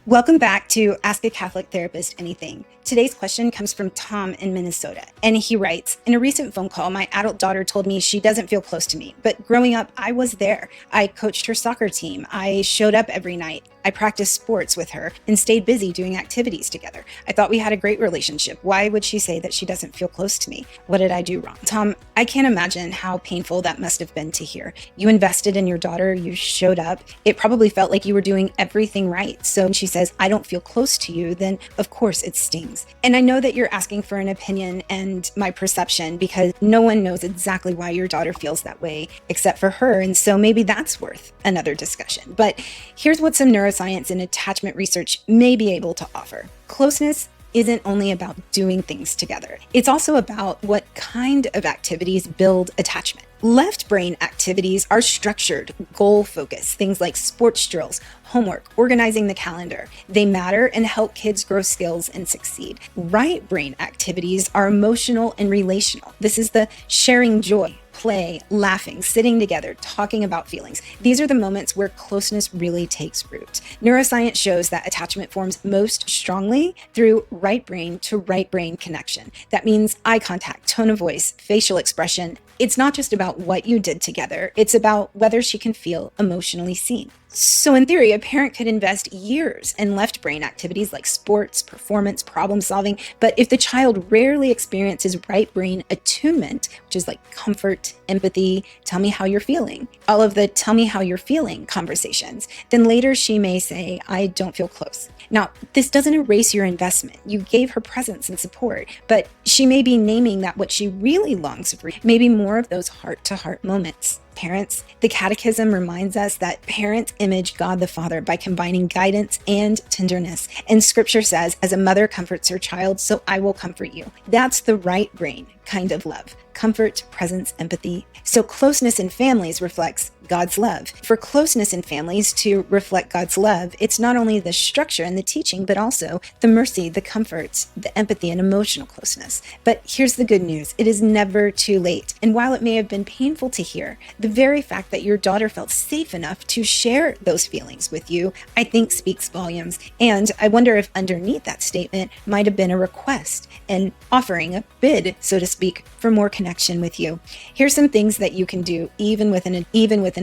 Welcome back to Ask a Catholic Therapist Anything. Today's question comes from Tom in Minnesota, and he writes, in a recent phone call, my adult daughter told me she doesn't feel close to me, but growing up, I was there. I coached her soccer team. I showed up every night. I practiced sports with her and stayed busy doing activities together. I thought we had a great relationship. Why would she say that she doesn't feel close to me? What did I do wrong? Tom, I can't imagine how painful that must have been to hear. You invested in your daughter. You showed up. It probably felt like you were doing everything right. So when she says, I don't feel close to you, then of course it stings. And I know that you're asking for an opinion and my perception because no one knows exactly why your daughter feels that way except for her. And so maybe that's worth another discussion. But here's what some neuroscience and attachment research may be able to offer. Closeness isn't only about doing things together. It's also about what kind of activities build attachment. Left brain activities are structured, goal-focused, things like sports drills, homework, organizing the calendar. They matter and help kids grow skills and succeed. Right brain activities are emotional and relational. This is the sharing joy, play, laughing, sitting together, talking about feelings. These are the moments where closeness really takes root. Neuroscience shows that attachment forms most strongly through right brain to right brain connection. That means eye contact, tone of voice, facial expression. It's not just about what you did together. It's about whether she can feel emotionally seen. So in theory, a parent could invest years in left brain activities like sports, performance, problem solving. But if the child rarely experiences right brain attunement, which is like comfort, empathy, tell me how you're feeling, all of the tell me how you're feeling conversations, then later she may say, I don't feel close. Now, this doesn't erase your investment. You gave her presence and support, but she may be naming that what she really longs for may be more of those heart-to-heart moments. Parents, the Catechism reminds us that parents image God the Father by combining guidance and tenderness. And Scripture says, as a mother comforts her child, so I will comfort you. That's the right brain kind of love. Comfort, presence, empathy. So closeness in families reflects God's love. For closeness in families to reflect God's love, it's not only the structure and the teaching, but also the mercy, the comfort, the empathy, and emotional closeness. But here's the good news. It is never too late. And while it may have been painful to hear, the very fact that your daughter felt safe enough to share those feelings with you, I think speaks volumes. And I wonder if underneath that statement might have been a request and offering a bid, so to speak, for more connection with you. Here's some things that you can do even with an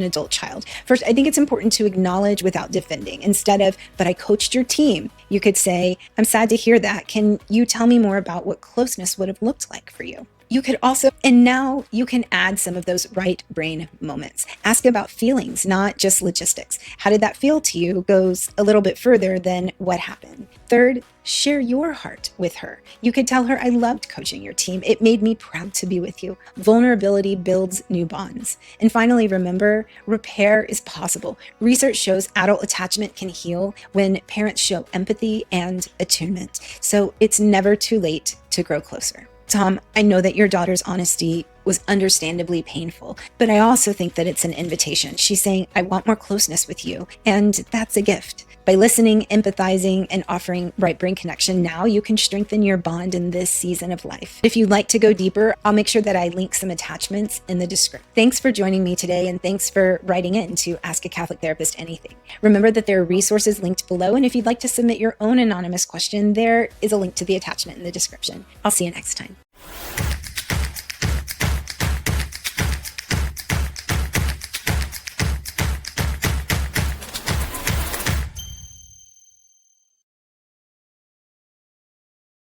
adult child. First, I think it's important to acknowledge without defending. Instead of, but I coached your team, you could say, I'm sad to hear that. Can you tell me more about what closeness would have looked like for you? You could also, and now you can add some of those right brain moments. Ask about feelings, not just logistics. How did that feel to you goes a little bit further than what happened. Third, share your heart with her. You could tell her, I loved coaching your team. It made me proud to be with you. Vulnerability builds new bonds. And finally, remember, repair is possible. Research shows adult attachment can heal when parents show empathy and attunement. So it's never too late to grow closer. Tom, I know that your daughter's honesty was understandably painful, but I also think that it's an invitation. She's saying, I want more closeness with you, and that's a gift. By listening, empathizing, and offering right brain connection, now you can strengthen your bond in this season of life. If you'd like to go deeper, I'll make sure that I link some attachments in the description. Thanks for joining me today, and thanks for writing in to Ask a Catholic Therapist Anything. Remember that there are resources linked below, and if you'd like to submit your own anonymous question, there is a link to the attachment in the description. I'll see you next time.